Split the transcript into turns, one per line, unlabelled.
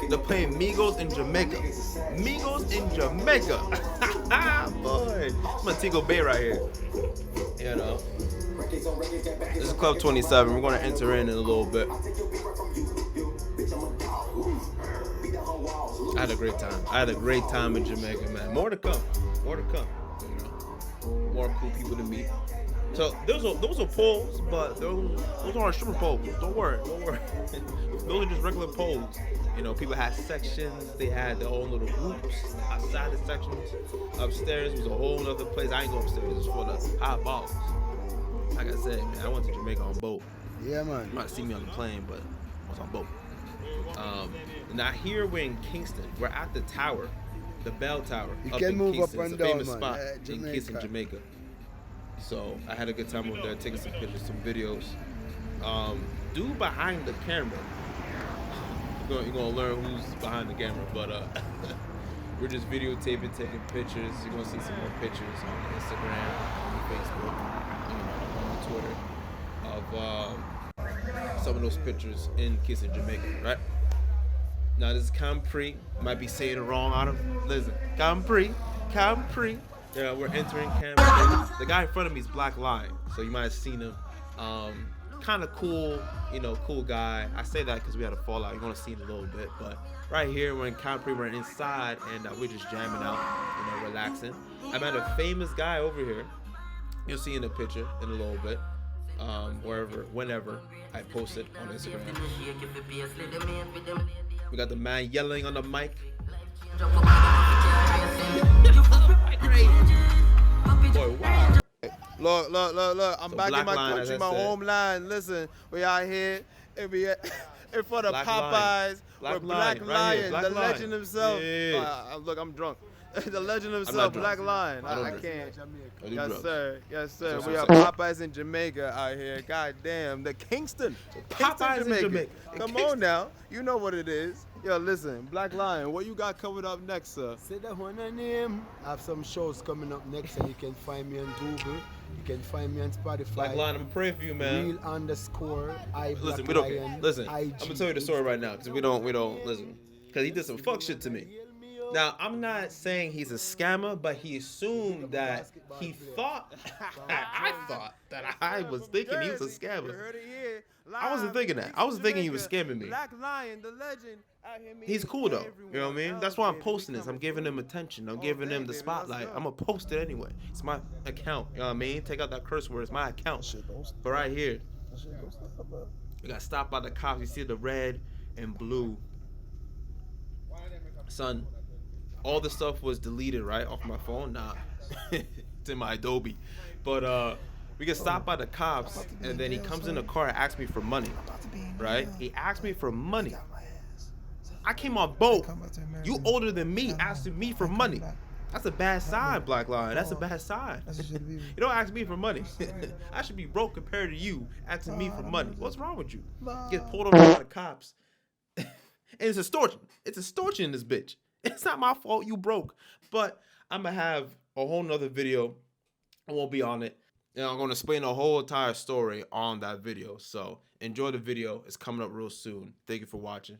They're playing Migos in Jamaica. Migos in Jamaica. Boy, it's Montego Bay right here. You know. This is Club 27. We're going to enter in a little bit. I had a great time. I had a great time in Jamaica, man. More to come. More to come. You know, more cool people to meet. So those are poles, but those aren't stripper poles. Don't worry. Those are just regular poles. You know, people had sections. They had their own little groups outside the sections. Upstairs was a whole other place. I ain't go upstairs. It was for the high balls. Like I said, man, I went to Jamaica on boat.
Yeah, man.
You might see me on the plane, but I was on boat. Now here we're in Kingston. We're at the tower, the Bell Tower.
You can move
Kingston.
up and
it's a
down,
famous
man.
spot in Kingston, Jamaica. So I had a good time over there, taking some pictures, some videos. Dude behind the camera. You're gonna learn who's behind the camera, but we're just videotaping, taking pictures. You're gonna see some more pictures on Instagram, on Facebook, on Twitter of some of those pictures in Kingston, Jamaica, right? Now this is Campri. Might be saying it wrong out of listen. Campri. Yeah, we're entering Campri. The guy in front of me is Black Lion, so you might have seen him. Kind of cool, cool guy. I say that because we had a fallout. You're gonna see it a little bit, but right here we're in Campri. We're inside and we're just jamming out, relaxing. I met a famous guy over here. You'll see in the picture in a little bit. Whenever I post it on Instagram. We got the man yelling on the mic. Boy, wow.
Look. I'm
So
back in my
Line,
country, my homeland. Listen, we out here and we in front of
Black
Popeyes
Lion.
with Black
Right
Lion,
here, Black
the
Lion.
legend himself.
Yeah.
Look, I'm drunk. The legend
not
himself,
drunk.
Black Lion.
I don't
I
drink.
can't.
I do
Yes,
drugs.
sir. Yes, sir.
That's
We
what
have
I'm
Popeyes in Jamaica out here. God damn. The Kingston.
Popeyes in Jamaica.
Come on now. You know what it is. Yo, listen. Black Lion, what you got covered up next, sir?
Say that one name. I have some shows coming up next, and you can find me on Google. You can find me on Spotify.
Black Lion, I'm praying for you, man.
Real_I
Listen, we don't. Listen, I'm gonna tell you the story right now because we don't listen. Because he did some fuck shit to me. Now, I'm not saying he's a scammer, but he assumed that he thought, I thought that I was thinking he was a scammer. I wasn't thinking that. I wasn't thinking he was scamming me.
Black Lion, the legend.
He's cool though, you know what I mean? That's why I'm posting this. I'm giving him attention. I'm giving him the spotlight. I'm gonna post it anyway. It's my account, you know what I mean? Take out that curse word. It's my account. But right here, we got stopped by the cops. You see the red and blue. Son, all the stuff was deleted, right, off my phone. Nah, it's in my Adobe. But we get stopped by the cops, and then he comes in the car and asks me for money, right? He asked me for money. I came on boat. You older than me, asking me for money. That's a bad sign, Black Lion. That's a bad sign. You don't ask me for money. I should be broke compared to you asking me for money. What's wrong with you? Get pulled over by the cops. And it's extortion. It's extortion in this bitch. It's not my fault you broke. But I'm going to have a whole nother video. I won't be on it. And I'm going to explain the whole entire story on that video. So enjoy the video. It's coming up real soon. Thank you for watching.